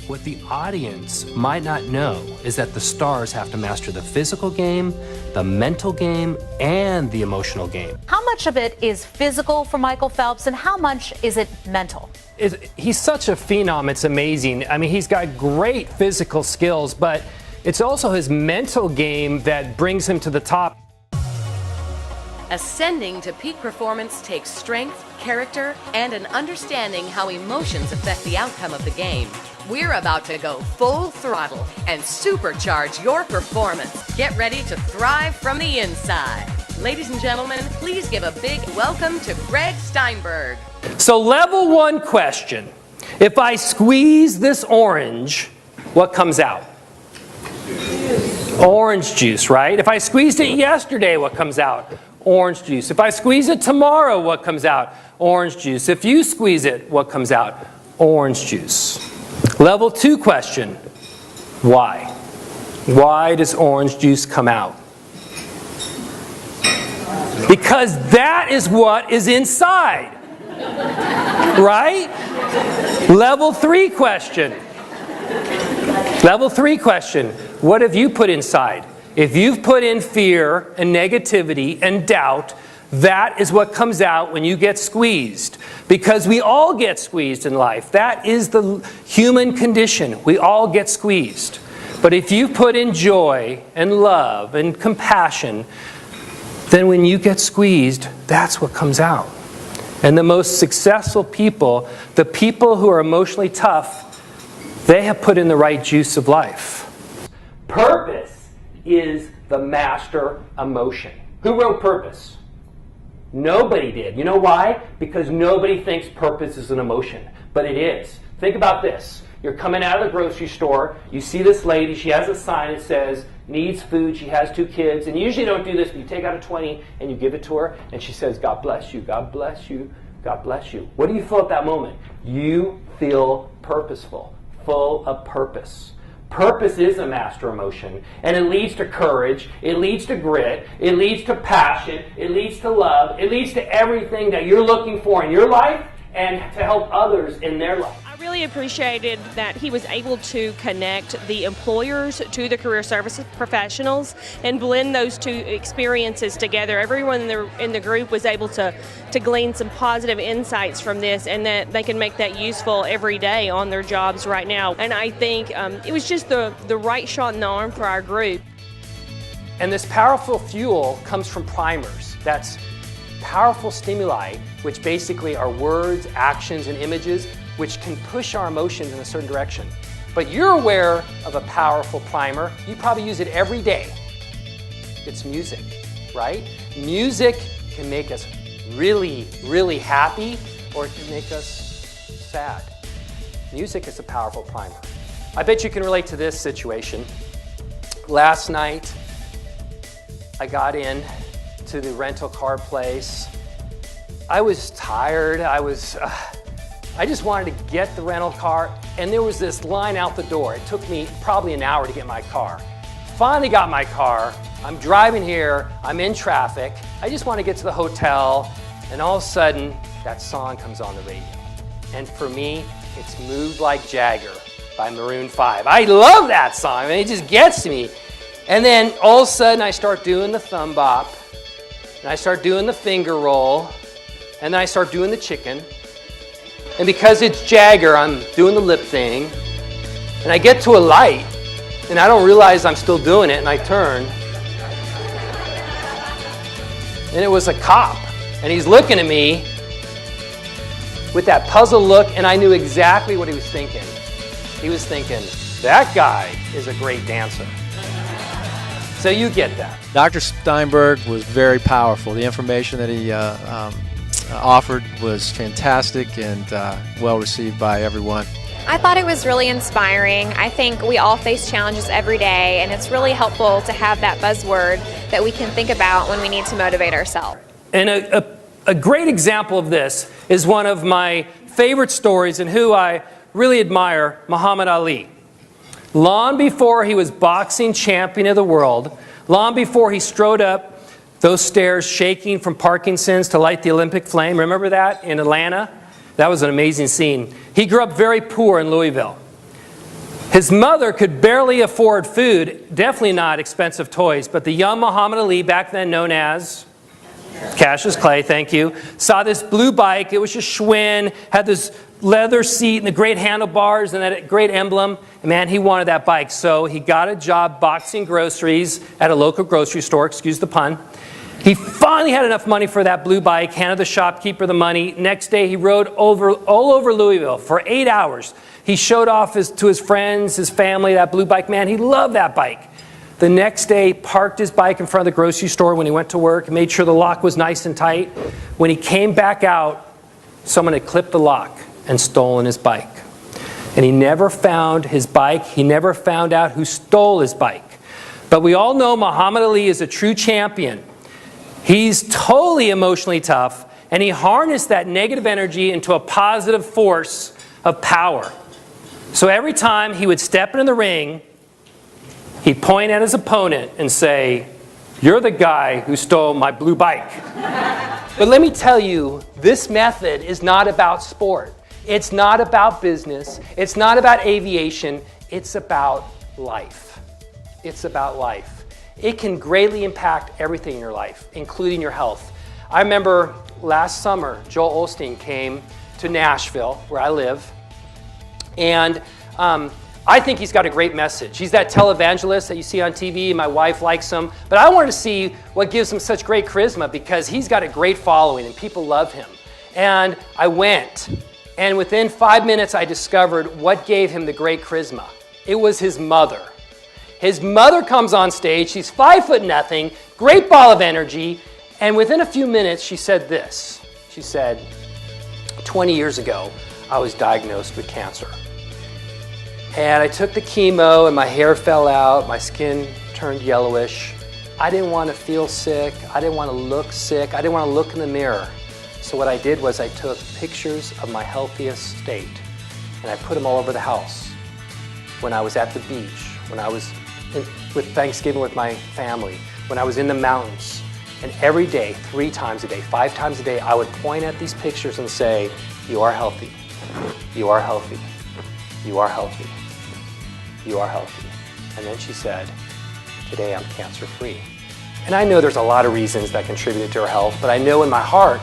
what the audience might not know is that the stars have to master the physical game, the mental game, and the emotional game. How much of it is physical for Michael Phelps and how much is it mental? He's such a phenom, it's amazing. I mean, he's got great physical skills, but it's also his mental game that brings him to the top. Ascending to peak performance takes strength, character, and an understanding how emotions affect the outcome of the game. We're about to go full throttle and supercharge your performance. Get ready to thrive from the inside. Ladies and gentlemen, please give a big welcome to Greg Steinberg. So level 1 question. If I squeeze this orange, what comes out? Orange juice, right? If I squeezed it yesterday, what comes out? Orange juice. If I squeeze it tomorrow, what comes out? Orange juice. If you squeeze it, what comes out? Orange juice. Level 2 question. Why? Why does orange juice come out? Because that is what is inside. Right? Level 3 question. Level 3 question. What have you put inside? If you've put in fear and negativity and doubt, that is what comes out when you get squeezed. Because we all get squeezed in life. That is the human condition. We all get squeezed. But if you put in joy and love and compassion, then when you get squeezed, that's what comes out. And the most successful people, the people who are emotionally tough, they have put in the right juice of life. Purpose is the master emotion. Who wrote Purpose? Nobody did. You know why? Because nobody thinks purpose is an emotion. But it is. Think about this. You're coming out of the grocery store. You see this lady. She has a sign that says, needs food. She has 2 kids. And you usually don't do this, but you take out a 20 and you give it to her. And she says, God bless you. God bless you. God bless you. What do you feel at that moment? You feel purposeful, full of purpose. Purpose is a master emotion, and it leads to courage, it leads to grit, it leads to passion, it leads to love, it leads to everything that you're looking for in your life and to help others in their life. I really appreciated that he was able to connect the employers to the career services professionals and blend those 2 experiences together. Everyone in the group was able to glean some positive insights from this, and that they can make that useful every day on their jobs right now. And I think it was just the right shot in the arm for our group. And this powerful fuel comes from primers. That's powerful stimuli, which basically are words, actions, and images, which can push our emotions in a certain direction. But you're aware of a powerful primer. You probably use it every day. It's music, right? Music can make us really, really happy, or it can make us sad. Music is a powerful primer. I bet you can relate to this situation. Last night, I got in to the rental car place. I was tired. I just wanted to get the rental car, and there was this line out the door. It took me probably an hour to get my car. Finally got my car. I'm driving here. I'm in traffic. I just want to get to the hotel, and all of a sudden, that song comes on the radio. And for me, it's Move Like Jagger by Maroon 5. I love that song. I mean, it just gets to me. And then all of a sudden, I start doing the thumb bop, and I start doing the finger roll, and then I start doing the chicken. And because it's Jagger, I'm doing the lip thing. And I get to a light, and I don't realize I'm still doing it, and I turn. And it was a cop. And he's looking at me with that puzzled look, and I knew exactly what he was thinking. He was thinking, that guy is a great dancer. So you get that. Dr. Steinberg was very powerful. The information that he offered was fantastic and well received by everyone. I thought it was really inspiring. I think we all face challenges every day, and it's really helpful to have that buzzword that we can think about when we need to motivate ourselves. And a great example of this is one of my favorite stories and who I really admire, Muhammad Ali. Long before he was boxing champion of the world, long before he strode up those stairs shaking from Parkinson's to light the Olympic flame. Remember that in Atlanta? That was an amazing scene. He grew up very poor in Louisville. His mother could barely afford food, definitely not expensive toys, but the young Muhammad Ali, back then known as Cassius Clay, thank you, saw this blue bike. It was just Schwinn, had this leather seat and the great handlebars and that great emblem. And man, he wanted that bike. So he got a job boxing groceries at a local grocery store, excuse the pun. He finally had enough money for that blue bike, handed the shopkeeper the money. Next day, he rode all over Louisville for 8 hours. He showed off to his friends, his family, that blue bike. Man, he loved that bike. The next day, parked his bike in front of the grocery store when he went to work, made sure the lock was nice and tight. When he came back out, someone had clipped the lock and stolen his bike. And he never found his bike. He never found out who stole his bike. But we all know Muhammad Ali is a true champion. He's totally emotionally tough, and he harnessed that negative energy into a positive force of power. So every time he would step into the ring, he'd point at his opponent and say, "You're the guy who stole my blue bike." But let me tell you, this method is not about sport. It's not about business. It's not about aviation. It's about life. It's about life. It can greatly impact everything in your life, including your health. I remember last summer, Joel Osteen came to Nashville, where I live, and I think he's got a great message. He's that televangelist that you see on TV. My wife likes him. But I wanted to see what gives him such great charisma, because he's got a great following and people love him. And I went, and within 5 minutes I discovered what gave him the great charisma. It was his mother. His mother comes on stage. She's 5'0", great ball of energy. And within a few minutes, she said this. She said, 20 years ago, I was diagnosed with cancer. And I took the chemo and my hair fell out. My skin turned yellowish. I didn't want to feel sick. I didn't want to look sick. I didn't want to look in the mirror. So what I did was I took pictures of my healthiest state and I put them all over the house. When I was at the beach, when I was with Thanksgiving with my family, when I was in the mountains. And every day, 3 times a day, 5 times a day, I would point at these pictures and say, "You are healthy. You are healthy. You are healthy. You are healthy." And then she said, "Today I'm cancer-free." And I know there's a lot of reasons that contributed to her health, but I know in my heart,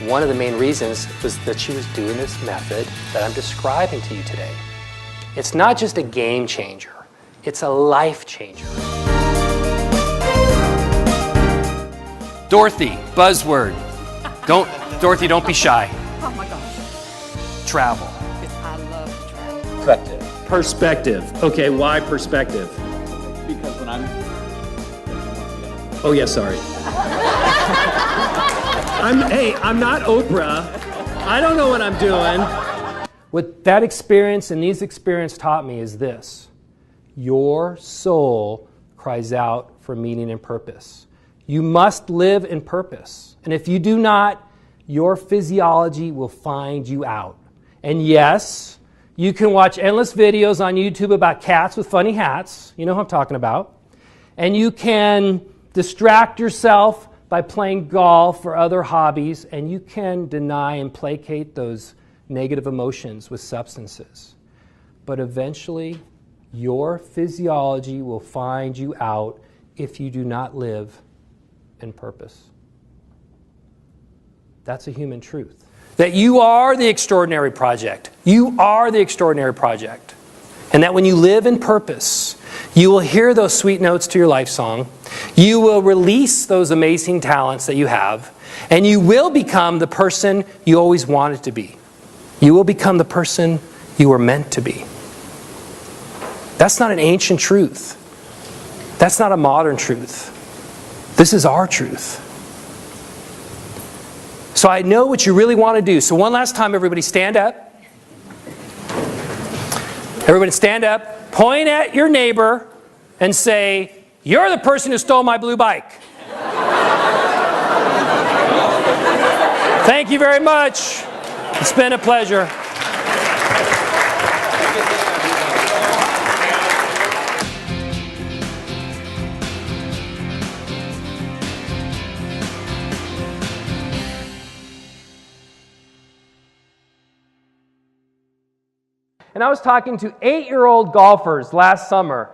one of the main reasons was that she was doing this method that I'm describing to you today. It's not just a game changer. It's a life changer. Dorothy, buzzword. Dorothy, don't be shy. Oh my gosh. Travel. I love to travel. Perspective. Perspective. Okay, why perspective? Because when I'm... Oh yeah, sorry. I'm not Oprah. I don't know what I'm doing. What that experience and these experiences taught me is this. Your soul cries out for meaning and purpose. You must live in purpose. And if you do not, your physiology will find you out. And yes, you can watch endless videos on YouTube about cats with funny hats. You know who I'm talking about. And you can distract yourself by playing golf or other hobbies. And you can deny and placate those negative emotions with substances. But eventually, your physiology will find you out if you do not live in purpose. That's a human truth. That you are the extraordinary project. You are the extraordinary project. And that when you live in purpose, you will hear those sweet notes to your life song. You will release those amazing talents that you have. And you will become the person you always wanted to be. You will become the person you were meant to be. That's not an ancient truth. That's not a modern truth. This is our truth. So I know what you really want to do. So one last time, everybody stand up. Everybody stand up. Point at your neighbor and say, "You're the person who stole my blue bike." Thank you very much. It's been a pleasure. And I was talking to 8-year-old golfers last summer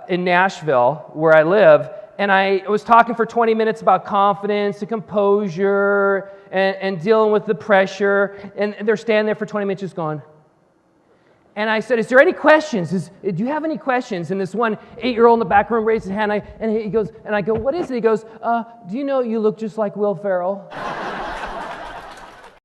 in Nashville, where I live, and I was talking for 20 minutes about confidence and composure and dealing with the pressure, and they're standing there for 20 minutes just going. And I said, is there any questions? Do you have any questions? And this one 8-year-old in the back room raised his hand, and he goes, and I go, what is it? He goes, do you know you look just like Will Ferrell?